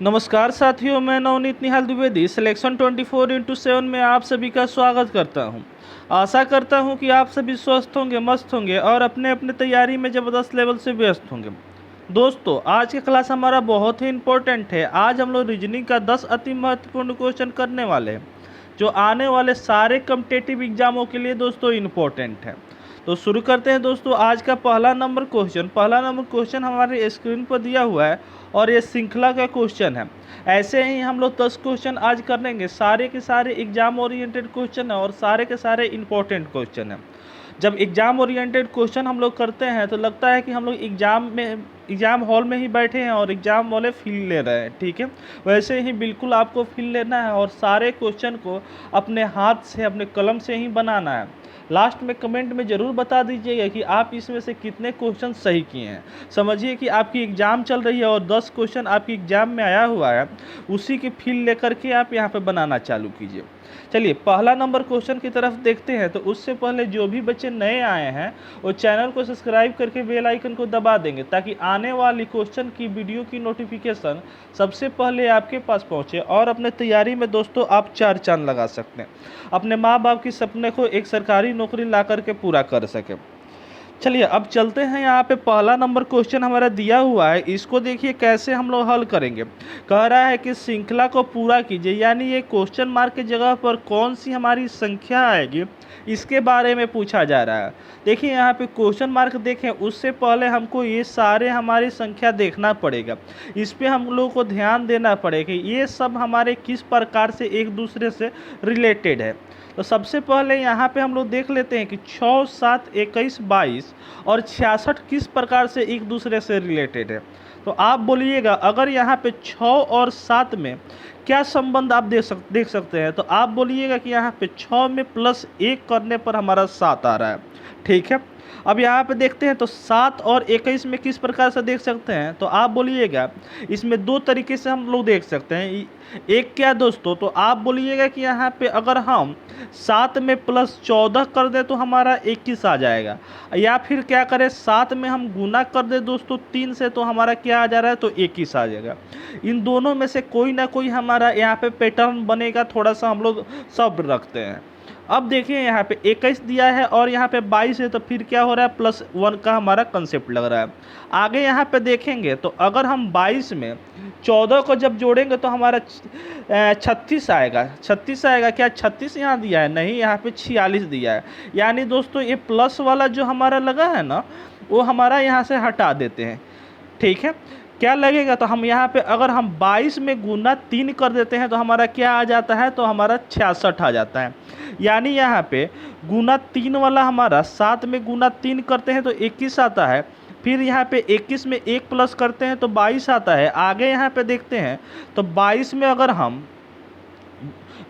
नमस्कार साथियों, मैं नवनीत निहाल द्विवेदी सिलेक्शन 24x7 में आप सभी का स्वागत करता हूं। आशा करता हूं कि आप सभी स्वस्थ होंगे, मस्त होंगे और अपने अपने तैयारी में ज़बरदस्त लेवल से व्यस्त होंगे। दोस्तों, आज की क्लास हमारा बहुत ही इम्पोर्टेंट है। आज हम लोग रीजनिंग का 10 अति महत्वपूर्ण क्वेश्चन करने वाले हैं, जो आने वाले सारे कॉम्पिटिटिव एग्जामों के लिए दोस्तों इम्पोर्टेंट है। तो शुरू करते हैं दोस्तों। आज का पहला नंबर क्वेश्चन हमारे स्क्रीन पर दिया हुआ है और ये श्रृंखला का क्वेश्चन है। ऐसे ही हम लोग 10 क्वेश्चन आज करेंगे। सारे के सारे एग्जाम ओरिएंटेड क्वेश्चन है और सारे के सारे इम्पोर्टेंट क्वेश्चन है। जब एग्जाम ओरिएंटेड क्वेश्चन हम लोग करते हैं तो लगता है कि हम लोग एग्जाम हॉल में ही बैठे हैं और एग्जाम वाले फील ले रहे हैं। ठीक है, वैसे ही बिल्कुल आपको फील लेना है और सारे क्वेश्चन को अपने हाथ से, अपने कलम से ही बनाना है। लास्ट में कमेंट में ज़रूर बता दीजिएगा कि आप इसमें से कितने क्वेश्चन सही किए हैं। समझिए कि आपकी एग्ज़ाम चल रही है और 10 क्वेश्चन आपकी एग्ज़ाम में आया हुआ है, उसी की फील लेकर के आप यहाँ पे बनाना चालू कीजिए। चलिए पहला नंबर क्वेश्चन की तरफ देखते हैं। तो उससे पहले जो भी बच्चे नए आए हैं वो चैनल को सब्सक्राइब करके बेल आइकन को दबा देंगे, ताकि आने वाली क्वेश्चन की वीडियो की नोटिफिकेशन सबसे पहले आपके पास पहुंचे और अपने तैयारी में दोस्तों आप 4 चांद लगा सकते हैं, अपने माँ बाप के सपने को एक सरकारी नौकरी ला करके पूरा कर सके। चलिए अब चलते हैं। यहाँ पे पहला नंबर क्वेश्चन हमारा दिया हुआ है, इसको देखिए कैसे हम लोग हल करेंगे। कह रहा है कि श्रृंखला को पूरा कीजिए, यानी ये क्वेश्चन मार्क की जगह पर कौन सी हमारी संख्या आएगी इसके बारे में पूछा जा रहा है। देखिए यहाँ पे क्वेश्चन मार्क देखें, उससे पहले हमको ये सारे हमारी संख्या देखना पड़ेगा। इस पे हम लोगों को ध्यान देना पड़ेगा ये सब हमारे किस प्रकार से एक दूसरे से रिलेटेड है। तो सबसे पहले यहाँ पे हम लोग देख लेते हैं कि 6, 7, 21, 22 और 66 किस प्रकार से एक दूसरे से रिलेटेड है। तो आप बोलिएगा अगर यहाँ पे 6 और 7 में क्या संबंध आप देख सकते हैं। तो आप बोलिएगा कि यहाँ पे 6 में +1 करने पर हमारा 7 आ रहा है। ठीक है, अब यहाँ पे देखते हैं तो 7 और 21 में किस प्रकार से देख सकते हैं। तो आप बोलिएगा इसमें 2 तरीके से हम लोग देख सकते हैं। एक क्या दोस्तों, तो आप बोलिएगा कि यहाँ पे अगर हम 7 में +14 कर दें तो हमारा 21 आ जाएगा, या फिर क्या करें 7 में हम गुना कर दें दोस्तों 3 से, तो हमारा क्या आ जा रहा है, तो 21 आ जाएगा। इन दोनों में से कोई ना कोई हमारा यहाँ पे पैटर्न बनेगा। थोड़ा सा हम लोग सब्र रखते हैं। अब देखिए यहाँ पे 21 दिया है और यहाँ पे 22 है, तो फिर क्या हो रहा है, +1 का हमारा कंसेप्ट लग रहा है। आगे यहाँ पे देखेंगे तो अगर हम 22 में 14 को जब जोड़ेंगे तो हमारा 36 आएगा। 36 आएगा, क्या 36 यहाँ दिया है, नहीं, यहाँ पे 46 दिया है। यानी दोस्तों ये प्लस वाला जो हमारा लगा है ना, वो हमारा यहाँ से हटा देते हैं। ठीक है, क्या लगेगा, तो हम यहाँ पे अगर हम 22 में गुना 3 कर देते हैं तो हमारा क्या आ जाता है, तो हमारा 66 आ जाता है। यानी यहाँ पे गुना 3 वाला हमारा 7 में गुना 3 करते हैं तो 21 आता है। फिर यहाँ पे 21 में 1 प्लस करते हैं तो 22 आता है। आगे यहाँ पे देखते हैं तो 22 में अगर हम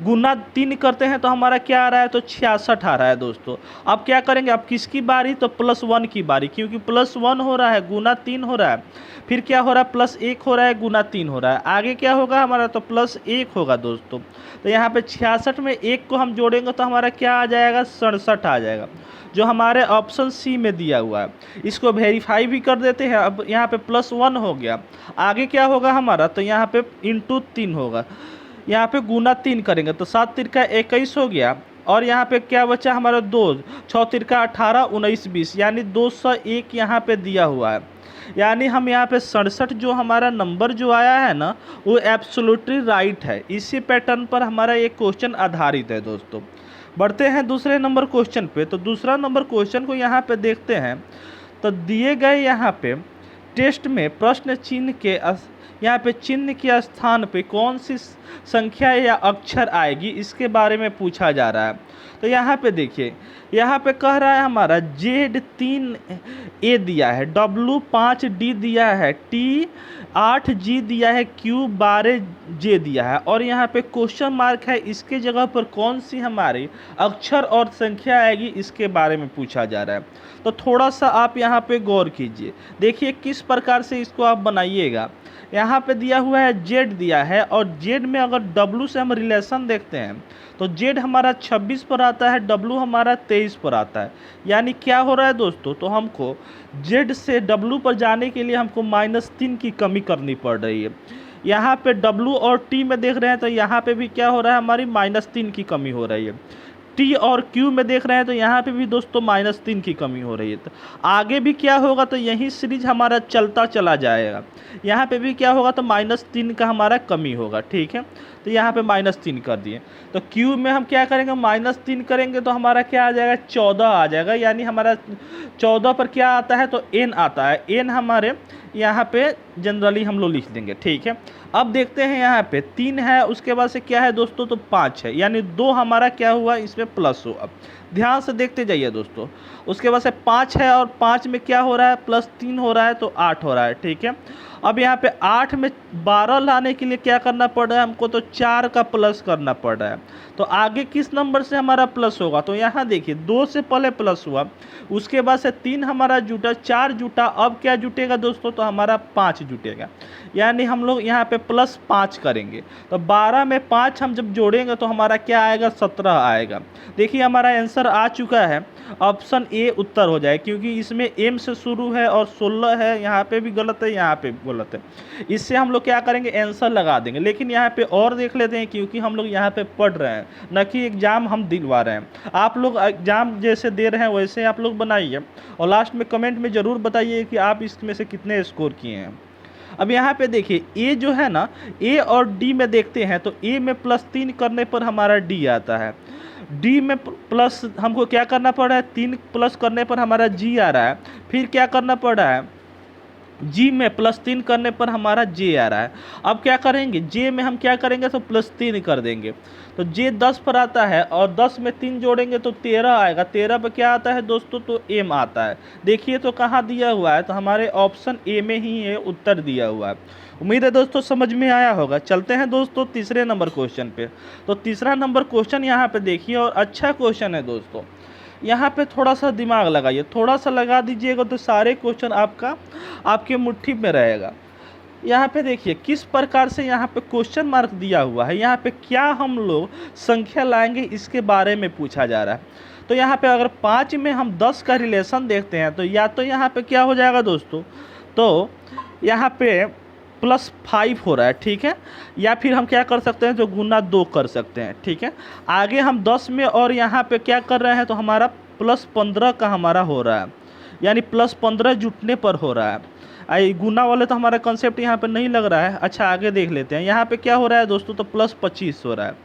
गुना 3 करते हैं तो हमारा क्या आ रहा है, तो 66 आ रहा है दोस्तों। अब क्या करेंगे, अब किसकी बारी, तो +1 की बारी, क्योंकि +1 हो रहा है, गुना 3 हो रहा है। फिर क्या हो रहा है, +1 हो रहा है, गुना 3 हो रहा है। आगे क्या होगा हमारा, तो +1 होगा दोस्तों। तो यहाँ पे 66 में 1 को हम जोड़ेंगे तो हमारा क्या आ जाएगा, 67 आ जाएगा, जो हमारे ऑप्शन सी में दिया हुआ है। इसको वेरीफाई भी कर देते हैं। अब यहाँ पे +1 हो गया। आगे क्या होगा हमारा, तो यहाँ पे × 3 होगा। यहाँ पे गुना 3 करेंगे तो 7 तिरका 21 हो गया। और यहाँ पे क्या बचा हमारा 2, 6 तिरका 18, 19, 20, यानी 201 यहाँ पे दिया हुआ है। यानी हम यहाँ पे 67 जो हमारा नंबर जो आया है ना, वो एब्सोल्युटली राइट है। इसी पैटर्न पर हमारा ये क्वेश्चन आधारित है दोस्तों। बढ़ते हैं दूसरे नंबर क्वेश्चन पे। तो दूसरा नंबर क्वेश्चन को यहाँ पे देखते हैं। तो दिए गए यहाँ पे टेस्ट में प्रश्न चिन्ह के यहाँ पे चिन्ह के स्थान पे कौन सी संख्या या अक्षर आएगी, इसके बारे में पूछा जा रहा है। तो यहाँ पे देखिए, यहाँ पे कह रहा है हमारा Z3A दिया है, W5D दिया है, T8G दिया है, Q12J दिया है, और यहाँ पे क्वेश्चन मार्क है। इसके जगह पर कौन सी हमारी अक्षर और संख्या आएगी, इसके बारे में पूछा जा रहा है। तो थोड़ा सा आप यहाँ पे गौर कीजिए, देखिए किस प्रकार से इसको आप बनाइएगा। यहाँ पे दिया हुआ है Z दिया है, और Z में अगर W से हम रिलेशन देखते हैं तो Z हमारा 26 पर आता है, W हमारा 23 पर आता है। यानी क्या हो रहा है दोस्तों, तो हमको Z से W पर जाने के लिए हमको -3 की कमी करनी पड़ रही है। यहाँ पे W और T में देख रहे हैं तो यहाँ पे भी क्या हो रहा है, हमारी -3 की कमी हो रही है। T और Q में देख रहे हैं तो यहाँ पे भी दोस्तों -3 की कमी हो रही है। तो आगे भी क्या होगा, तो यही सीरीज हमारा चलता चला जाएगा। यहाँ पे भी क्या होगा, तो -3 का हमारा कमी होगा, ठीक है। तो यहाँ पे -3 कर दिए। तो Q में हम क्या करेंगे, -3 करेंगे तो हमारा क्या आ जाएगा, 14 आ जाएगा। यानी हमारा 14 पर क्या आता है, तो N आता है। N हमारे यहाँ पे जनरली हम लोग लिख देंगे, ठीक है। अब देखते हैं यहाँ पे 3 है, उसके बाद से क्या है दोस्तों, तो 5 है, यानी 2 हमारा क्या हुआ, इसमें प्लस हुआ। ध्यान से देखते जाइए दोस्तों। उसके बाद से 5 है और 5 में क्या हो रहा है, +3 हो रहा है, तो 8 हो रहा है, ठीक है। अब यहाँ पे 8 में 12 लाने के लिए क्या करना पड़ रहा है हमको, तो 4 का प्लस करना पड़ रहा है। तो आगे किस नंबर से हमारा प्लस होगा, तो यहाँ देखिए 2 से पहले प्लस हुआ, उसके बाद से 3 हमारा जुटा, 4 जुटा, अब क्या जुटेगा दोस्तों, तो हमारा 5 जुटेगा। यानी हम लोग यहाँ पे +5 करेंगे। तो 12 में 5 हम जब जोड़ेंगे तो हमारा क्या आएगा, 17 आएगा। देखिए हमारा आंसर आ चुका है, ऑप्शन ए उत्तर हो जाए, क्योंकि इसमें एम से शुरू है और 16 है। यहाँ पे भी गलत है, यहाँ पे भी गलत है। इससे हम लोग क्या करेंगे, आंसर लगा देंगे। लेकिन यहाँ पे और देख लेते हैं, क्योंकि हम लोग यहाँ पे पढ़ रहे हैं, न कि एग्ज़ाम हम दिलवा रहे हैं। आप लोग एग्ज़ाम जैसे दे रहे हैं वैसे आप लोग बनाइए, और लास्ट में कमेंट में ज़रूर बताइए कि आप इसमें से कितने स्कोर किए हैं। अब यहाँ पे देखिए ए जो है ना, ए और डी में देखते हैं तो ए में +3 करने पर हमारा डी आता है। डी में प्लस हमको क्या करना पड़ रहा है, 3 प्लस करने पर हमारा जी आ रहा है। फिर क्या करना पड़ रहा है, जी में +3 करने पर हमारा जे आ रहा है। अब क्या करेंगे, जे में हम क्या करेंगे, तो +3 कर देंगे। तो जे 10 पर आता है और 10 में 3 जोड़ेंगे तो 13 आएगा। 13 पर क्या आता है दोस्तों, तो एम आता है। देखिए तो कहाँ दिया हुआ है, तो हमारे ऑप्शन ए में ही ये उत्तर दिया हुआ है। उम्मीद है दोस्तों समझ में आया होगा। चलते हैं दोस्तों तीसरे नंबर क्वेश्चन पे। तो तीसरा नंबर क्वेश्चन यहाँ पे देखिए, और अच्छा क्वेश्चन है दोस्तों। यहाँ पे थोड़ा सा दिमाग लगाइए, थोड़ा सा लगा दीजिएगा तो सारे क्वेश्चन आपके मुट्ठी में रहेगा। यहाँ पे देखिए किस प्रकार से यहाँ पे क्वेश्चन मार्क दिया हुआ है। यहाँ पे क्या हम लोग संख्या लाएंगे, इसके बारे में पूछा जा रहा है। तो यहाँ पे अगर 5 में हम 10 का रिलेशन देखते हैं, तो या तो यहाँ पे क्या हो जाएगा दोस्तों, तो यहाँ पे +5 हो रहा है, ठीक है। या फिर हम क्या कर सकते हैं, तो गुना 2 कर सकते हैं, ठीक है। आगे हम 10 में और यहाँ पे क्या कर रहे हैं, तो हमारा +15 का हमारा हो रहा है, यानी +15 जुटने पर हो रहा है। आई गुना वाले तो हमारा कंसेप्ट यहाँ पे नहीं लग रहा है। अच्छा आगे देख लेते हैं, यहाँ पे क्या हो रहा है दोस्तों, तो +25 हो रहा है।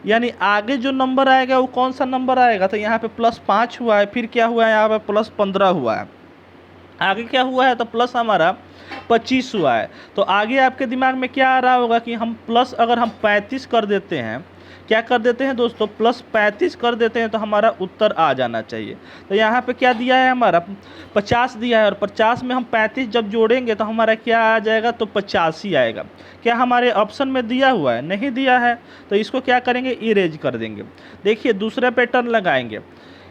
यानी आगे जो नंबर आएगा वो कौन सा नंबर आएगा, तो यहाँ पे +5 हुआ है, फिर क्या हुआ है, यहाँ पे +15 हुआ है, आगे क्या हुआ है, तो प्लस हमारा 25 हुआ है। तो आगे आपके दिमाग में क्या आ रहा होगा कि हम प्लस अगर हम 35 कर देते हैं, क्या कर देते हैं दोस्तों, +35 कर देते हैं तो हमारा उत्तर आ जाना चाहिए। तो यहाँ पे क्या दिया है, हमारा 50 दिया है, और 50 में हम 35 जब जोड़ेंगे तो हमारा क्या आ जाएगा, तो 85 आएगा। क्या हमारे ऑप्शन में दिया हुआ है, नहीं दिया है, तो इसको क्या करेंगे, इरेज कर देंगे। देखिए दूसरा पैटर्न लगाएंगे।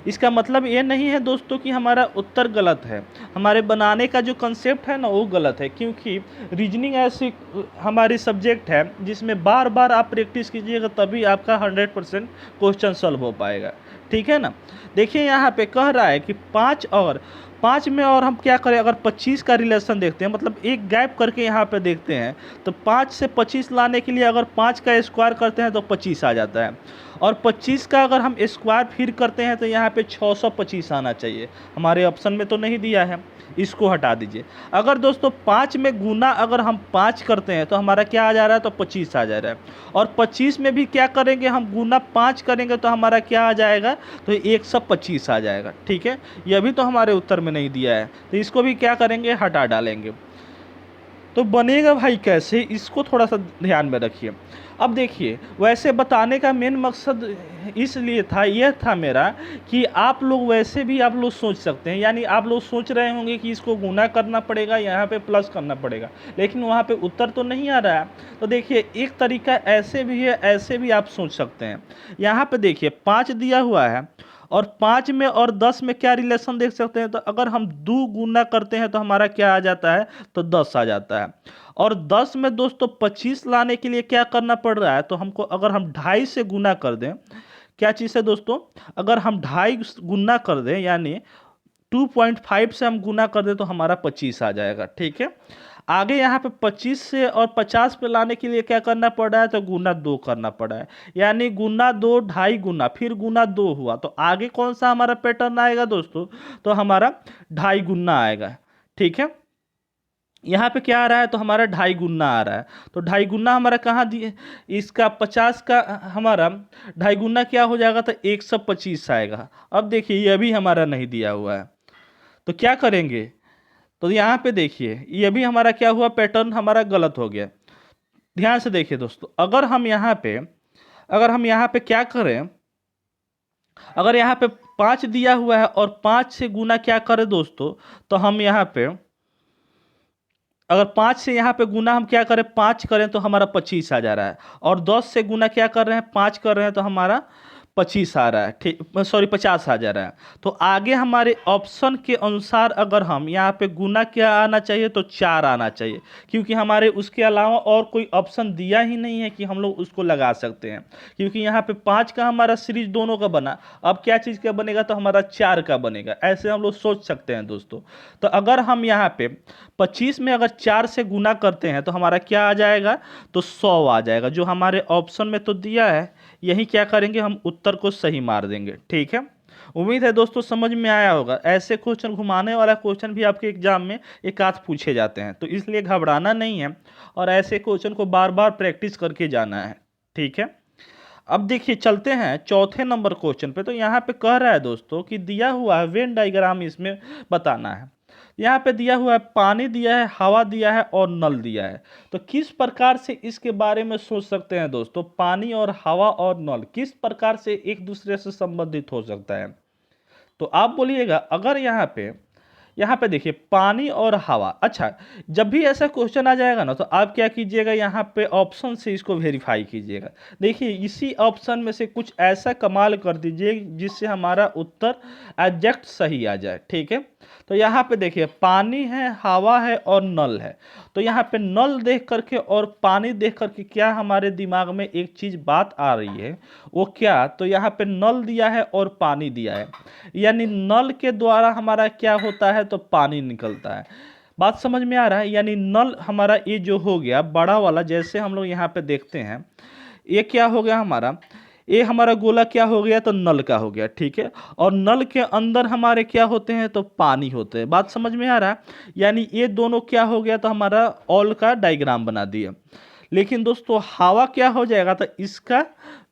इसका मतलब ये नहीं है दोस्तों कि हमारा उत्तर गलत है, हमारे बनाने का जो कंसेप्ट है ना वो गलत है, क्योंकि रीजनिंग ऐसी हमारी सब्जेक्ट है जिसमें बार बार आप प्रैक्टिस कीजिएगा तभी आपका 100% क्वेश्चन सॉल्व हो पाएगा, ठीक है ना। देखिए यहाँ पे कह रहा है कि 5 में और हम क्या करें, अगर 25 का रिलेशन देखते हैं, मतलब एक गैप करके यहाँ पे देखते हैं, तो 5 से 25 लाने के लिए अगर 5 का स्क्वायर करते हैं तो 25 आ जाता है, और 25 का अगर हम स्क्वायर फिर करते हैं तो यहाँ पे 625 आना चाहिए। हमारे ऑप्शन में तो नहीं दिया है, इसको हटा दीजिए। अगर दोस्तों 5 में गुना अगर हम 5 करते हैं तो हमारा क्या आ जा रहा है, तो 25 आ जा रहा है, और 25 में भी क्या करेंगे, हम गुना 5 करेंगे तो हमारा क्या आ जाएगा, तो 125 आ जाएगा, ठीक है। यह भी तो हमारे उत्तर में नहीं दिया है, तो इसको भी क्या करेंगे, हटा डालेंगे। तो बनेगा भाई कैसे, इसको थोड़ा सा ध्यान में रखिए। अब देखिए वैसे बताने का मेन मकसद इसलिए था, यह था मेरा कि आप लोग वैसे भी आप लोग सोच सकते हैं, यानी आप लोग सोच रहे होंगे कि इसको गुना करना पड़ेगा, यहाँ पे प्लस करना पड़ेगा, लेकिन वहाँ पे उत्तर तो नहीं आ रहा है। तो देखिए एक तरीका ऐसे भी है, ऐसे भी आप सोच सकते हैं। यहाँ पे देखिए 5 दिया हुआ है, और 5 में और 10 में क्या रिलेशन देख सकते हैं, तो अगर हम 2 गुना करते हैं तो हमारा क्या आ जाता है, तो 10 आ जाता है। और 10 में दोस्तों 25 लाने के लिए क्या करना पड़ रहा है, तो हमको अगर हम 2.5 से गुना कर दें, क्या चीज़ है दोस्तों, अगर हम 2.5 गुना कर दें, यानी 2.5 से हम गुना कर दें तो हमारा 25 आ जाएगा, ठीक है। आगे यहाँ पे 25 से और 50 पे लाने के लिए क्या करना पड़ रहा है, तो गुना 2 करना पड़ रहा है। यानी गुना 2 ढाई गुना फिर गुना 2 हुआ, तो आगे कौन सा हमारा पैटर्न आएगा दोस्तों, तो हमारा ढाई गुना आएगा। ठीक है, यहाँ पे क्या आ रहा है, तो हमारा ढाई गुना आ रहा है। तो ढाई गुना हमारा कहाँ दिए, इसका 50 का हमारा ढाई गुना क्या हो जाएगा, तो 125 आएगा। अब देखिए ये भी हमारा नहीं दिया हुआ है, तो क्या करेंगे, तो यहाँ पे देखिए ये भी हमारा क्या हुआ, पैटर्न हमारा गलत हो गया। ध्यान से देखिए दोस्तों, अगर हम यहाँ पे क्या करें, अगर यहाँ पे 5 दिया हुआ है और 5 से गुना क्या करें दोस्तों, तो हम यहाँ पे अगर 5 से यहाँ पे गुना हम क्या करें, 5 करें तो हमारा 25 आ जा रहा है, और 10 से गुना क्या कर रहे हैं, 5 कर रहे हैं तो हमारा 25 आ रहा है, ठीक, सॉरी 50 आ जा रहा है। तो आगे हमारे ऑप्शन के अनुसार अगर हम यहाँ पे गुना क्या आना चाहिए, तो 4 आना चाहिए, क्योंकि हमारे उसके अलावा और कोई ऑप्शन दिया ही नहीं है कि हम लोग उसको लगा सकते हैं। क्योंकि यहाँ पे 5 का हमारा सीरीज दोनों का बना, अब क्या चीज़ का बनेगा, तो हमारा 4 का बनेगा। ऐसे हम लोग सोच सकते हैं दोस्तों। तो अगर हम यहाँ पे 25 में अगर 4 से गुना करते हैं तो हमारा क्या आ जाएगा, तो 100 आ जाएगा, जो हमारे ऑप्शन में तो दिया है। यही क्या करेंगे, हम उत्तर को सही मार देंगे। ठीक है, उम्मीद है दोस्तों समझ में आया होगा। ऐसे क्वेश्चन, घुमाने वाला क्वेश्चन भी आपके एग्जाम में एक आध पूछे जाते हैं, तो इसलिए घबराना नहीं है, और ऐसे क्वेश्चन को बार बार प्रैक्टिस करके जाना है। ठीक है, अब देखिए चलते हैं चौथे नंबर क्वेश्चन पे। तो यहाँ पे कह रहा है दोस्तों कि दिया हुआ है वेन डायग्राम इसमें बताना है। यहाँ पे दिया हुआ है पानी दिया है, हवा दिया है और नल दिया है। तो किस प्रकार से इसके बारे में सोच सकते हैं दोस्तों, पानी और हवा और नल किस प्रकार से एक दूसरे से संबंधित हो सकता है। तो आप बोलिएगा, अगर यहाँ पे देखिए पानी और हवा, अच्छा जब भी ऐसा क्वेश्चन आ जाएगा ना, तो आप क्या कीजिएगा, यहाँ पे ऑप्शन से इसको वेरीफाई कीजिएगा। देखिए इसी ऑप्शन में से कुछ ऐसा कमाल कर दीजिए जिससे हमारा उत्तर एग्जैक्ट सही आ जाए। ठीक है, तो यहाँ पे देखिए पानी है, हवा है और नल है। तो यहाँ पे नल देख करके और पानी देख करके क्या हमारे दिमाग में एक चीज बात आ रही है, वो क्या, तो यहाँ पे नल दिया है और पानी दिया है, यानी नल के द्वारा हमारा क्या होता है, तो पानी निकलता है। बात समझ में आ रहा है, यानी नल हमारा ये जो हो गया बड़ा वाला, जैसे हम लोग यहाँ पे देखते हैं, ये क्या हो गया हमारा, ये हमारा गोला क्या हो गया, तो नल का हो गया। ठीक है, और नल के अंदर हमारे क्या होते हैं, तो पानी होते हैं। बात समझ में आ रहा है, यानी ये दोनों क्या हो गया, तो हमारा ऑल का डायग्राम बना दिया। लेकिन दोस्तों हवा क्या हो जाएगा, तो इसका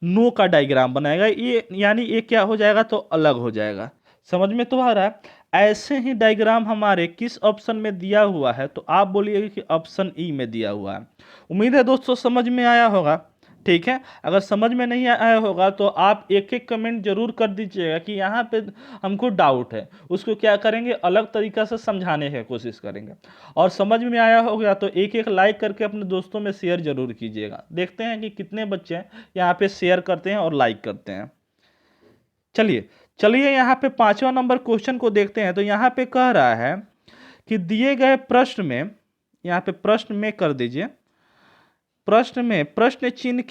नो का डायग्राम बनाएगा, ये यानी ये क्या हो जाएगा, तो अलग हो जाएगा। समझ में तो आ रहा है। ऐसे ही डायग्राम हमारे किस ऑप्शन में दिया हुआ है, तो आप बोलिएगा कि ऑप्शन ई में दिया हुआ है। उम्मीद है दोस्तों समझ में आया होगा। ठीक है, अगर समझ में नहीं आया होगा तो आप एक एक कमेंट जरूर कर दीजिएगा कि यहाँ पे हमको डाउट है, उसको क्या करेंगे, अलग तरीका से समझाने की कोशिश करेंगे। और समझ में आया होगा तो एक एक लाइक करके अपने दोस्तों में शेयर जरूर कीजिएगा। देखते हैं कि कितने बच्चे यहाँ पे शेयर करते हैं और लाइक करते हैं। चलिए चलिए यहाँ पे 5वां नंबर क्वेश्चन को देखते हैं। तो यहाँ पे कह रहा है कि दिए गए प्रश्न में, यहाँ पे प्रश्न में कर दीजिए, प्रश्न में प्रश्न चिन्ह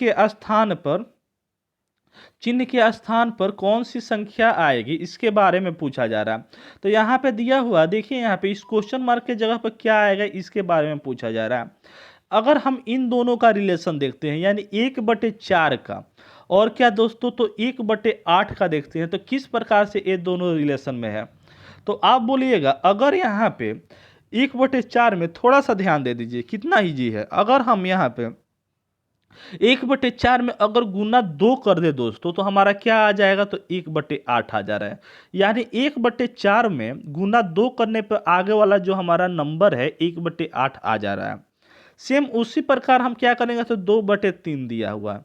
के स्थान पर कौन सी संख्या आएगी, इसके बारे में पूछा जा रहा है। तो यहाँ पे दिया हुआ देखिए, यहाँ पे इस क्वेश्चन मार्क के जगह पर क्या आएगा, इसके बारे में पूछा जा रहा है। अगर हम इन दोनों का रिलेशन देखते हैं, यानी 1/4 का और क्या दोस्तों, तो 1/8 का देखते हैं, तो किस प्रकार से ये दोनों रिलेशन में है। तो आप बोलिएगा, अगर यहाँ पे 1/4 में थोड़ा सा ध्यान दे दीजिए, कितना ईजी है। अगर हम यहाँ पे 1/4 में अगर गुना 2 कर दे दोस्तों, तो हमारा क्या आ जाएगा, तो 1/8 आ जा रहा है। यानी 1/4 में गुना 2 करने पर आगे वाला जो हमारा नंबर है 1/8 आ जा रहा है। सेम उसी प्रकार हम क्या करेंगे, तो 2/3 दिया हुआ है,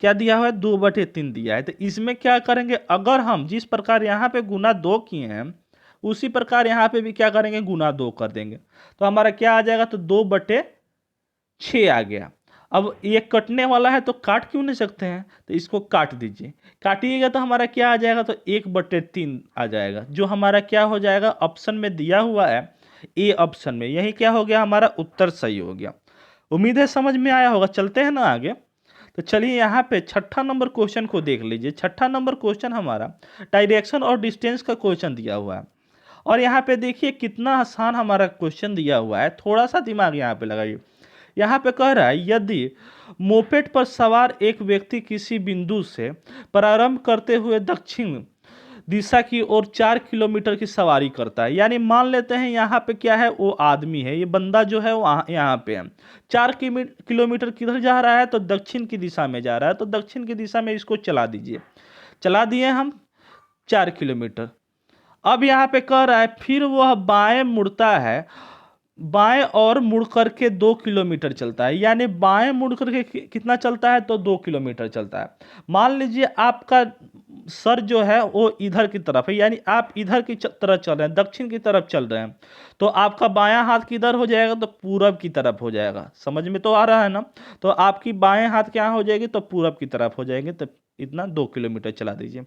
क्या दिया हुआ है, 2/3 दिया है। तो इसमें क्या करेंगे, अगर हम जिस प्रकार यहाँ पे गुना 2 किए हैं उसी प्रकार यहाँ पे भी क्या करेंगे, गुना 2 कर देंगे, तो हमारा क्या आ जाएगा, तो 2/6 आ गया। अब ये कटने वाला है तो काट क्यों नहीं सकते हैं, तो इसको काट दीजिए, काटिएगा तो हमारा क्या आ जाएगा, तो 1/3 आ जाएगा, जो हमारा क्या हो जाएगा, ऑप्शन में दिया हुआ है ए ऑप्शन में, यही क्या हो गया, हमारा उत्तर सही हो गया। उम्मीद है समझ में आया होगा। चलते हैं ना आगे। तो चलिए यहाँ पे 6ठा नंबर क्वेश्चन को देख लीजिए। 6ठा नंबर क्वेश्चन हमारा डायरेक्शन और डिस्टेंस का क्वेश्चन दिया हुआ है, और यहाँ पे देखिए कितना आसान हमारा क्वेश्चन दिया हुआ है, थोड़ा सा दिमाग यहाँ पे लगाइए। यहाँ पे कह रहा है यदि मोपेड पर सवार एक व्यक्ति किसी बिंदु से प्रारंभ करते हुए दक्षिण दिशा की ओर 4 किलोमीटर की सवारी करता है, यानी मान लेते हैं यहाँ पे क्या है, वो आदमी है, ये बंदा जो है वहाँ यहाँ पे है, 4 किलोमीटर किधर जा रहा है, तो दक्षिण की दिशा में जा रहा है, तो दक्षिण की दिशा में इसको चला दीजिए। चला दिए हम 4 किलोमीटर। अब यहाँ पे कह रहा है फिर वह बाएं मुड़ता है, बाएं और मुड़ करके 2 किलोमीटर चलता है, यानी बाएं मुड़ करके कितना चलता है, तो 2 किलोमीटर चलता है। मान लीजिए आपका सर जो है वो इधर की तरफ है, यानी आप इधर की तरफ चल रहे हैं, दक्षिण की तरफ चल रहे हैं, तो आपका बायां हाथ किधर हो जाएगा, तो पूरब की तरफ हो जाएगा। समझ में तो आ रहा है ना। तो आपकी बाएं हाथ क्या हो जाएगी, तो पूरब की तरफ हो जाएंगे, तो इतना 2 किलोमीटर चला दीजिए।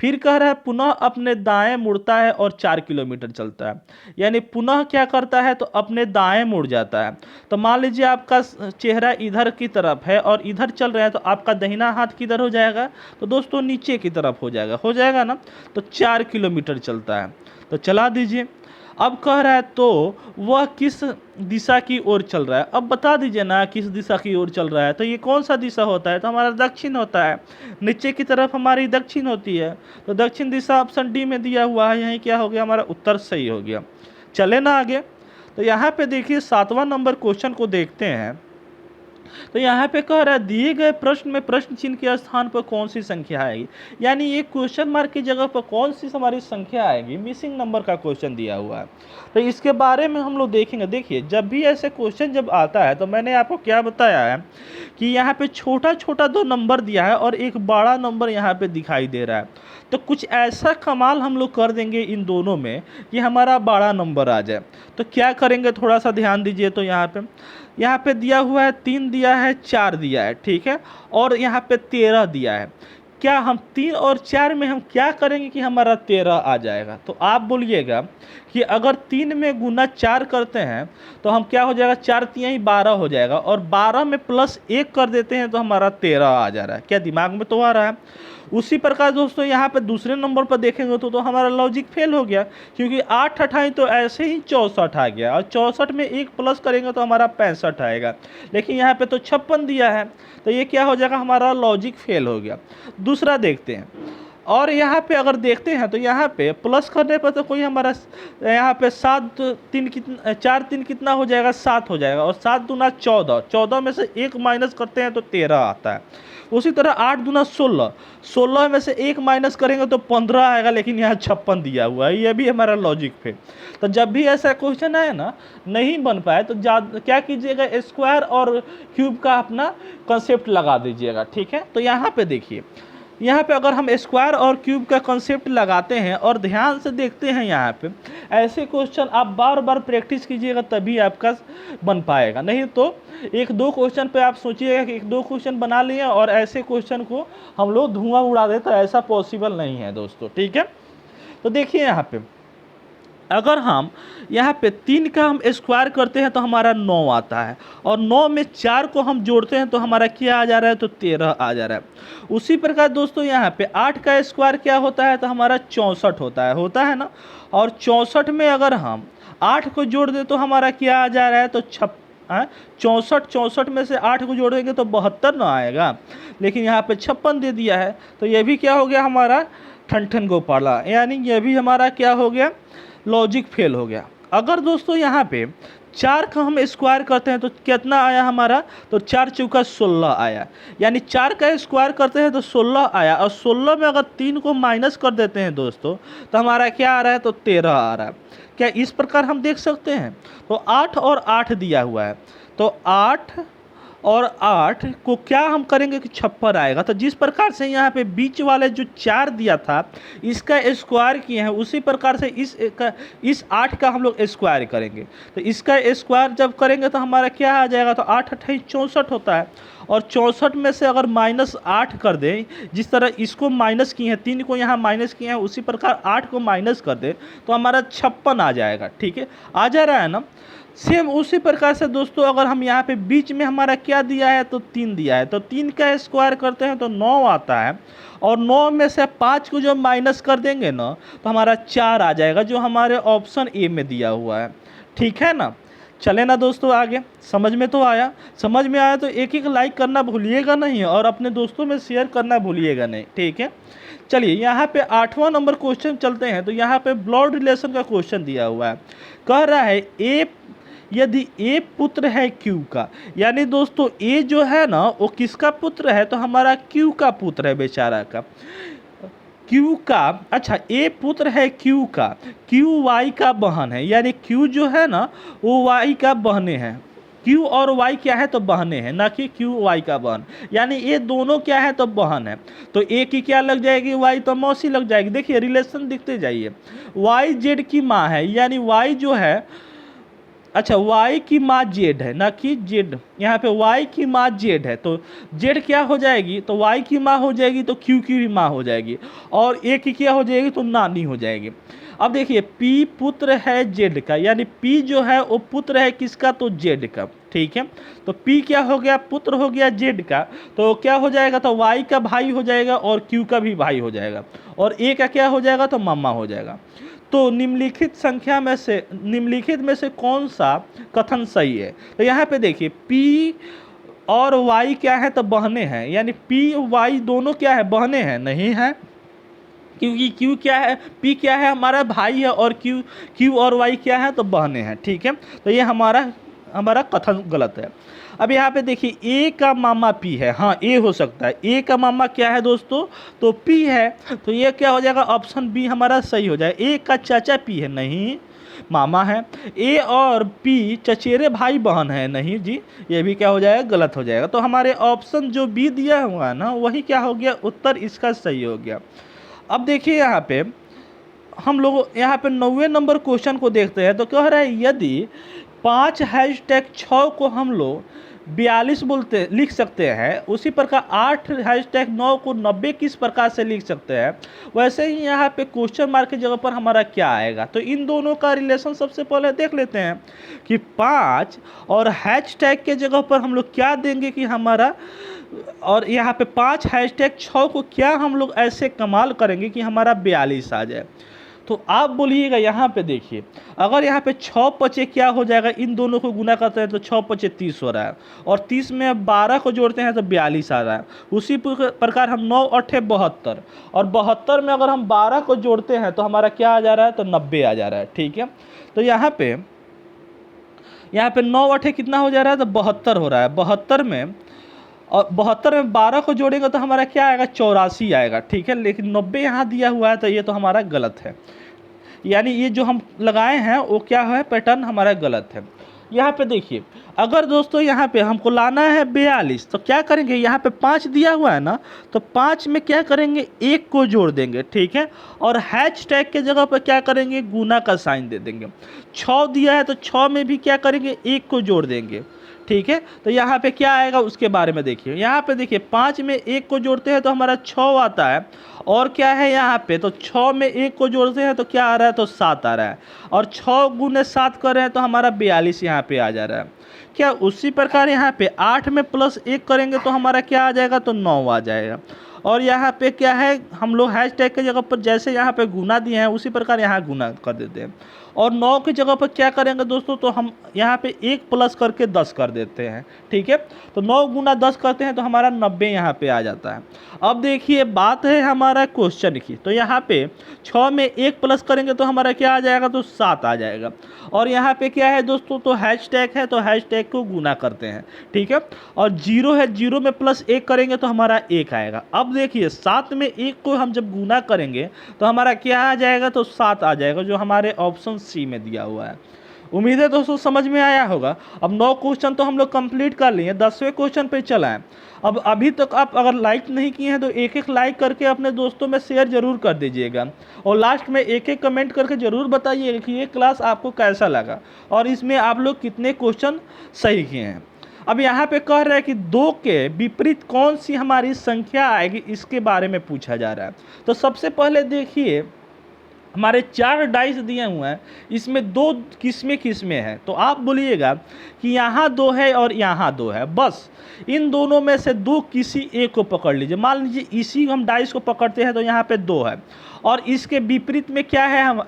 फिर कह रहा है पुनः अपने दाएं मुड़ता है और 4 किलोमीटर चलता है, यानी पुनः क्या करता है, तो अपने दाएं मुड़ जाता है। तो मान लीजिए आपका चेहरा इधर की तरफ है और इधर चल रहे हैं, तो आपका दाहिना हाथ किधर हो जाएगा, तो दोस्तों नीचे की तरफ हो जाएगा ना। तो 4 किलोमीटर चलता है, तो चला दीजिए। अब कह रहा है तो वह किस दिशा की ओर चल रहा है, अब बता दीजिए ना किस दिशा की ओर चल रहा है। तो ये कौन सा दिशा होता है, तो हमारा दक्षिण होता है, नीचे की तरफ हमारी दक्षिण होती है, तो दक्षिण दिशा ऑप्शन डी में दिया हुआ है, यही क्या हो गया, हमारा उत्तर सही हो गया। चले ना आगे। तो यहाँ पे देखिए 7वां नंबर क्वेश्चन को देखते हैं। तो यहाँ पे कह रहा है दिए गए प्रश्न में प्रश्न चिन्ह के स्थान पर कौन सी संख्या आएगी, यानी ये क्वेश्चन मार्क की जगह पर कौन सी हमारी संख्या आएगी, मिसिंग नंबर का क्वेश्चन दिया हुआ है। तो इसके बारे में हम लोग देखेंगे। देखिए जब भी ऐसे क्वेश्चन जब आता है, तो मैंने आपको क्या बताया है कि यहाँ पे छोटा छोटा 2 नंबर दिया है और एक बड़ा नंबर यहाँ पे दिखाई दे रहा है। तो कुछ ऐसा कमाल हम लोग कर देंगे इन दोनों में कि हमारा बड़ा नंबर आ जाए। तो क्या करेंगे, थोड़ा सा ध्यान दीजिए। तो यहाँ पे दिया हुआ है 3 दिया है, 4 दिया है, ठीक है, और यहाँ पे 13 दिया है। क्या हम 3 और 4 में हम क्या करेंगे कि हमारा 13 आ जाएगा। तो आप बोलिएगा कि अगर 3 में गुना 4 करते हैं तो हम क्या हो जाएगा, 4 3 12 हो जाएगा, और 12 में प्लस 1 कर देते हैं तो हमारा 13 आ जा रहा है। क्या दिमाग में तो आ रहा है। उसी प्रकार दोस्तों यहाँ पे दूसरे नंबर पर देखेंगे तो हमारा लॉजिक फेल हो गया, क्योंकि 8 28 तो ऐसे ही 64 आ गया, और 64 में 1 प्लस करेंगे तो हमारा 65 आएगा, लेकिन यहाँ पे तो 56 दिया है, तो ये क्या हो जाएगा, हमारा लॉजिक फेल हो गया। दूसरा देखते हैं। और यहाँ पे अगर देखते हैं तो यहाँ पे प्लस करने पर तो कोई हमारा यहाँ पे 7 3 कितना 4 3 कितना हो जाएगा, 7 हो जाएगा, और 7 दूना 14, 14 में से 1 माइनस करते हैं तो 13 आता है। उसी तरह 8 दूना 16, 16 में से 1 माइनस करेंगे तो 15 आएगा, लेकिन यहाँ 56 दिया हुआ है, ये भी हमारा लॉजिक पे। तो जब भी ऐसा क्वेश्चन आए ना, नहीं बन पाए, तो क्या कीजिएगा, स्क्वायर और क्यूब का अपना कंसेप्ट लगा दीजिएगा, ठीक है। तो यहाँ पे देखिए, यहाँ पे अगर हम स्क्वायर और क्यूब का कॉन्सेप्ट लगाते हैं और ध्यान से देखते हैं, यहाँ पे ऐसे क्वेश्चन आप बार बार प्रैक्टिस कीजिएगा, तभी आपका बन पाएगा। नहीं तो 1-2 क्वेश्चन पे आप सोचिएगा कि 1-2 क्वेश्चन बना लिए और ऐसे क्वेश्चन को हम लोग धुआं उड़ा दे, तो ऐसा पॉसिबल नहीं है दोस्तों, ठीक है। तो देखिए यहाँ पे अगर हम यहाँ पे 3 का हम स्क्वायर करते हैं तो हमारा 9 आता है, और 9 में 4 को हम जोड़ते हैं तो हमारा क्या आ जा रहा है, तो 13 आ जा रहा है। उसी प्रकार दोस्तों यहाँ पे 8 का स्क्वायर क्या होता है, तो हमारा 64 होता है ना। और 64 में अगर हम 8 को जोड़ दें तो हमारा क्या आ जा रहा है, तो 64 में से 8 को जोड़ेंगे तो 72 ना आएगा, लेकिन यहाँ पे 56 दे दिया है, तो ये भी क्या हो गया, हमारा ठन गोपाला, यानी ये भी हमारा क्या हो गया, लॉजिक फेल हो गया। अगर दोस्तों यहाँ पे 4 का हम स्क्वायर करते हैं तो कितना आया हमारा, तो 4 चौका 16 आया, यानी 4 का स्क्वायर करते हैं तो 16 आया, और 16 में अगर 3 को माइनस कर देते हैं दोस्तों तो हमारा क्या आ रहा है, तो 13 आ रहा है। क्या इस प्रकार हम देख सकते हैं। तो 8 और 8 दिया हुआ है, तो 8 और 8 को क्या हम करेंगे कि 56 आएगा। तो जिस प्रकार से यहाँ पे बीच वाले जो 4 दिया था इसका स्क्वायर किए हैं, उसी प्रकार से इस 8 का हम लोग स्क्वायर करेंगे। तो इसका स्क्वायर जब करेंगे तो हमारा क्या आ जाएगा, तो 8 28 64 होता है, और 64 में से अगर -8 कर दें, जिस तरह इसको माइनस किए हैं, 3 को यहाँ माइनस किए हैं, उसी प्रकार 8 को माइनस कर दें तो हमारा 56 आ जाएगा, ठीक है, आ जा रहा है ना। सेम उसी प्रकार से दोस्तों अगर हम यहाँ पे बीच में हमारा क्या दिया है तो 3 दिया है, तो 3 का स्क्वायर करते हैं तो 9 आता है, और 9 में से 5 को जो माइनस कर देंगे ना तो हमारा 4 आ जाएगा, जो हमारे ऑप्शन ए में दिया हुआ है। ठीक है ना। चले ना दोस्तों आगे, समझ में तो आया? समझ में आया तो एक एक लाइक करना भूलिएगा नहीं, और अपने दोस्तों में शेयर करना भूलिएगा नहीं। ठीक है। चलिए यहाँ पे 8वां नंबर क्वेश्चन चलते हैं। तो यहाँ पे ब्लड रिलेशन का क्वेश्चन दिया हुआ है। कह रहा है ए, यदि ए पुत्र है क्यू का, यानी दोस्तों ए जो है ना वो किसका पुत्र है, तो हमारा क्यू का पुत्र है बेचारा का, क्यू का। अच्छा, ए पुत्र है क्यू का, क्यू वाई का बहन है, यानी क्यू जो है ना वो वाई का बहने हैं। क्यू और वाई क्या है तो बहने हैं, ना कि क्यू वाई का बहन, यानी ये दोनों क्या है तो बहन है। तो ए की क्या लग जाएगी, वाई तो मौसी लग जाएगी। देखिए रिलेशन दिखते जाइए, वाई जेड की माँ है, यानी वाई जो है, अच्छा वाई की माँ जेड है, ना कि जेड, यहाँ पे वाई की माँ जेड है, तो जेड क्या हो जाएगी तो वाई की माँ हो जाएगी, तो क्यू की भी माँ हो जाएगी, और ए की क्या हो जाएगी तो नानी हो जाएगी। अब देखिए पी पुत्र है जेड का, यानी पी जो है वो पुत्र है किसका तो जेड का। ठीक है। तो पी क्या हो गया, पुत्र हो गया जेड का, तो क्या हो जाएगा तो वाई का भाई हो जाएगा, और क्यू का भी भाई हो जाएगा, और ए का क्या हो जाएगा तो मामा हो जाएगा। तो निम्नलिखित में से कौन सा कथन सही है। तो यहाँ पे देखिए P और Y क्या है तो बहने हैं, यानी P Y दोनों क्या है बहने हैं, नहीं है, क्योंकि Q क्या है, P क्या है हमारा भाई है, और Q और Y क्या है तो बहने हैं। ठीक है। तो ये हमारा कथन गलत है। अब यहाँ पे देखिए ए का मामा पी है, हाँ ए हो सकता है, ए का मामा क्या है दोस्तों तो पी है, तो ये क्या हो जाएगा ऑप्शन बी हमारा सही हो जाएगा। ए का चाचा पी है, नहीं मामा है। ए और पी चचेरे भाई बहन है, नहीं जी, ये भी क्या हो जाएगा गलत हो जाएगा। तो हमारे ऑप्शन जो बी दिया हुआ है ना वही क्या हो गया उत्तर इसका सही हो गया। अब देखिए यहाँ पे हम लोग यहाँ पे 9वें नंबर क्वेश्चन को देखते हैं। तो कह रहा है यदि 5#6 को हम लोग 42 लिख सकते हैं, उसी प्रकार 8#9 को 90 किस प्रकार से लिख सकते हैं, वैसे ही यहाँ पे क्वेश्चन मार्क की जगह पर हमारा क्या आएगा। तो इन दोनों का रिलेशन सबसे पहले देख लेते हैं कि 5 और हैशटैग के जगह पर हम लोग क्या देंगे कि हमारा, और यहाँ पे 5#6 को क्या हम लोग ऐसे कमाल करेंगे कि हमारा 42 आ जाए। तो आप बोलिएगा यहाँ पे देखिए, अगर यहाँ पे 6 पचे क्या हो जाएगा, इन दोनों को गुना करते हैं तो 6 पचे 30 हो रहा है, और 30 में 12 को जोड़ते हैं तो 42 आ रहा है। उसी प्रकार हम 9 8 72, और 72 में अगर हम 12 को जोड़ते हैं तो हमारा क्या आ जा रहा है तो 90 आ जा रहा है। ठीक है। तो यहाँ पे 9 8 कितना हो जा रहा है तो 72 हो रहा है, 72 में, और 72 में 12 को जोड़ेंगे तो हमारा क्या आएगा 84 आएगा। ठीक है। लेकिन 90 यहाँ दिया हुआ है तो ये तो हमारा गलत है, यानी ये जो हम लगाए हैं वो क्या है पैटर्न हमारा गलत है। यहाँ पे देखिए अगर दोस्तों यहाँ पे हमको लाना है 42, तो क्या करेंगे, यहाँ पे 5 दिया हुआ है ना, तो 5 में क्या करेंगे 1 को जोड़ देंगे। ठीक है। और हैशटैग के जगह पर क्या करेंगे गुना का साइन दे देंगे। 6 दिया है तो 6 में भी क्या करेंगे 1 को जोड़ देंगे। ठीक है। तो यहाँ पे क्या आएगा उसके बारे में देखिए, यहाँ पे देखिए 5 में 1 को जोड़ते हैं तो हमारा 6 आता है, और क्या है यहाँ पे तो 6 में 1 को जोड़ते हैं तो क्या आ रहा है तो 7 आ रहा है, और 6 गुने 7 कर रहे हैं तो हमारा 42 यहाँ पे आ जा रहा है। क्या उसी प्रकार यहाँ पे 8 में +1 करेंगे तो हमारा क्या आ जाएगा तो 9 आ जाएगा। और यहाँ पे क्या है हम लोग हैशटैग के जगह पर जैसे यहाँ पे गुना दिए हैं उसी प्रकार यहाँ गुना कर देते हैं, और 9 की जगह पर क्या करेंगे दोस्तों तो हम यहाँ पे 1 प्लस करके 10 कर देते हैं। ठीक है। तो 9 गुना 10 करते हैं तो हमारा 90 यहाँ पे आ जाता है। अब देखिए बात है हमारा क्वेश्चन की, तो यहाँ पे 6 में 1 प्लस करेंगे तो हमारा क्या आ जाएगा तो 7 आ जाएगा, और यहाँ पे क्या है दोस्तों तो हैशटैग है तो हैशटैग को गुना करते हैं। ठीक है। और 0 है, 0 में +1 करेंगे तो हमारा 1 आएगा। अब देखिए 7 में 1 को हम जब गुना करेंगे तो हमारा क्या आ जाएगा तो 7 आ जाएगा, जो हमारे ऑप्शन सी में दिया हुआ है। उम्मीद है दोस्तों समझ में आया होगा। अब 9 क्वेश्चन तो हम लोग कंप्लीट कर लिए, 10वें क्वेश्चन पे चला है। अब अभी तक आप अगर लाइक नहीं किए हैं तो एक एक लाइक करके अपने दोस्तों में शेयर जरूर कर दीजिएगा, और लास्ट में एक एक कमेंट करके ज़रूर बताइएगा कि ये क्लास आपको कैसा लगा और इसमें आप लोग कितने क्वेश्चन सही किए हैं। अब यहाँ पे कह रहा है कि 2 के विपरीत कौन सी हमारी संख्या आएगी, इसके बारे में पूछा जा रहा है। तो सबसे पहले देखिए हमारे 4 डाइस दिए हुए हैं, इसमें 2 किस्में हैं, तो आप बोलिएगा कि यहाँ 2 है और यहाँ 2 है, बस इन दोनों में से 2 किसी एक को पकड़ लीजिए। मान लीजिए इसी हम डाइस को पकड़ते हैं तो यहाँ पे 2 है, और इसके विपरीत में क्या है, हम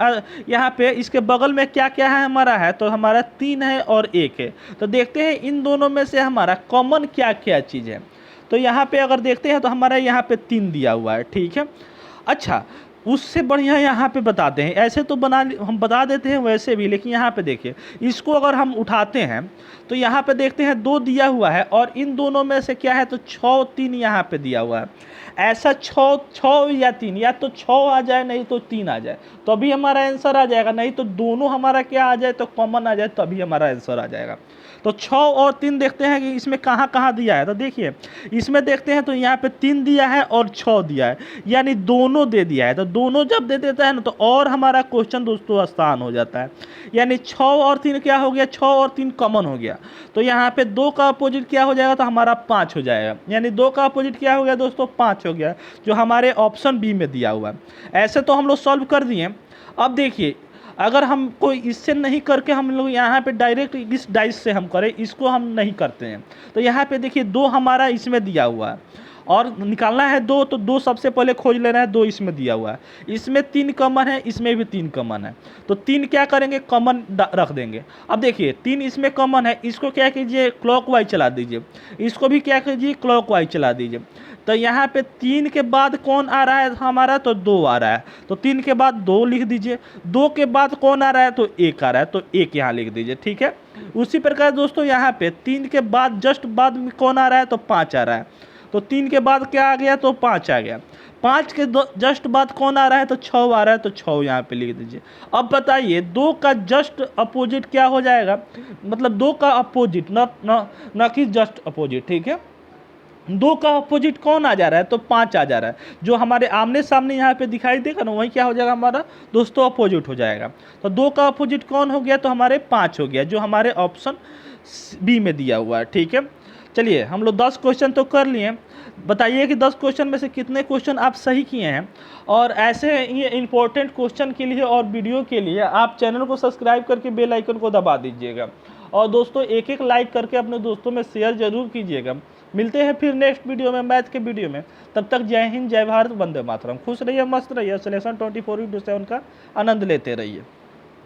यहाँ पे इसके बगल में क्या क्या है हमारा है, तो हमारा 3 है और 1 है। तो देखते हैं इन दोनों में से हमारा कॉमन क्या क्या चीज़ है। तो यहाँ पे अगर देखते हैं तो हमारा यहाँ पे 3 दिया हुआ है, ठीक है। अच्छा, उससे बढ़िया यहाँ पे बताते हैं, ऐसे तो हम बता देते हैं वैसे भी, लेकिन यहाँ पे देखिए इसको अगर हम उठाते हैं तो यहाँ पे देखते हैं 2 दिया हुआ है, और इन दोनों में से क्या है, तो 6 3 यहाँ पे दिया हुआ है। ऐसा 6 या 3, या तो 6 आ जाए नहीं तो 3 आ जाए, तो अभी हमारा आंसर आ जाएगा, नहीं तो दोनों हमारा क्या आ जाए, तो कॉमन आ जाए, तो अभी हमारा आंसर आ जाएगा। तो 6 और 3 देखते हैं कि इसमें कहाँ कहाँ दिया है। तो देखिए इसमें देखते हैं तो यहाँ पे 3 दिया है और 6 दिया है, यानी दोनों दे दिया है। तो दोनों जब दे देता है ना, तो और हमारा क्वेश्चन दोस्तों आसान हो जाता है। यानी 6 और 3 क्या हो गया, 6 और 3 कॉमन हो गया, तो यहाँ पे 2 का अपोजिट क्या हो जाएगा, तो हमारा 5 हो जाएगा। यानी 2 का अपोजिट क्या हो गया दोस्तों, 5 हो गया, जो हमारे ऑप्शन बी में दिया हुआ है। ऐसे तो हम लोग सॉल्व कर दिए। अब देखिए अगर हम कोई इससे नहीं करके हम लोग यहाँ पे डायरेक्ट इस डाइस से हम करें, इसको हम नहीं करते हैं, तो यहाँ पे देखिए 2 हमारा इसमें दिया हुआ है और निकालना है 2, तो 2 सबसे पहले खोज लेना है, 2 इसमें दिया हुआ है, इसमें 3 कॉमन है, इसमें भी 3 कॉमन है, तो 3 क्या करेंगे, कॉमन रख देंगे। अब देखिए 3 इसमें कॉमन है, इसको क्या कीजिए, क्लॉकवाइज चला दीजिए, इसको भी क्या कीजिए, क्लॉकवाइज चला दीजिए। तो यहाँ पे 3 के बाद कौन आ रहा है हमारा, तो 2 आ रहा है, तो 3 के बाद 2 लिख दीजिए। 2 के बाद कौन आ रहा है, तो 1 आ रहा है, तो 1 यहाँ लिख दीजिए, ठीक है। उसी प्रकार दोस्तों यहाँ पे 3 के बाद जस्ट बाद में कौन आ रहा है, तो 5 आ रहा है, तो 3 के बाद क्या आ गया, तो 5 आ गया। 5 के जस्ट बाद कौन आ रहा है, तो 6 आ रहा है, तो 6 यहाँ पे लिख दीजिए। अब बताइए 2 का जस्ट अपोजिट क्या हो जाएगा, मतलब 2 का अपोजिट, न कि जस्ट अपोजिट, ठीक है। 2 का अपोजिट कौन आ जा रहा है, तो 5 आ जा रहा है, जो हमारे आमने सामने यहाँ पे दिखाई देगा ना, वही क्या हो जाएगा हमारा दोस्तों, अपोजिट हो जाएगा। तो 2 का अपोजिट कौन हो गया, तो हमारे 5 हो गया, जो हमारे ऑप्शन बी में दिया हुआ है, ठीक है। चलिए हम लोग 10 क्वेश्चन तो कर लिए, बताइए कि 10 क्वेश्चन में से कितने क्वेश्चन आप सही किए हैं। और ऐसे ये इंपॉर्टेंट क्वेश्चन के लिए और वीडियो के लिए आप चैनल को सब्सक्राइब करके बेल आइकन को दबा दीजिएगा, और दोस्तों एक एक लाइक करके अपने दोस्तों में शेयर जरूर कीजिएगा। मिलते हैं फिर नेक्स्ट वीडियो में, मैथ के वीडियो में। तब तक जय हिंद, जय भारत, वंदे मातरम। खुश रहिए, मस्त रहिए, सिलेक्शन 24/7 का आनंद लेते रहिए।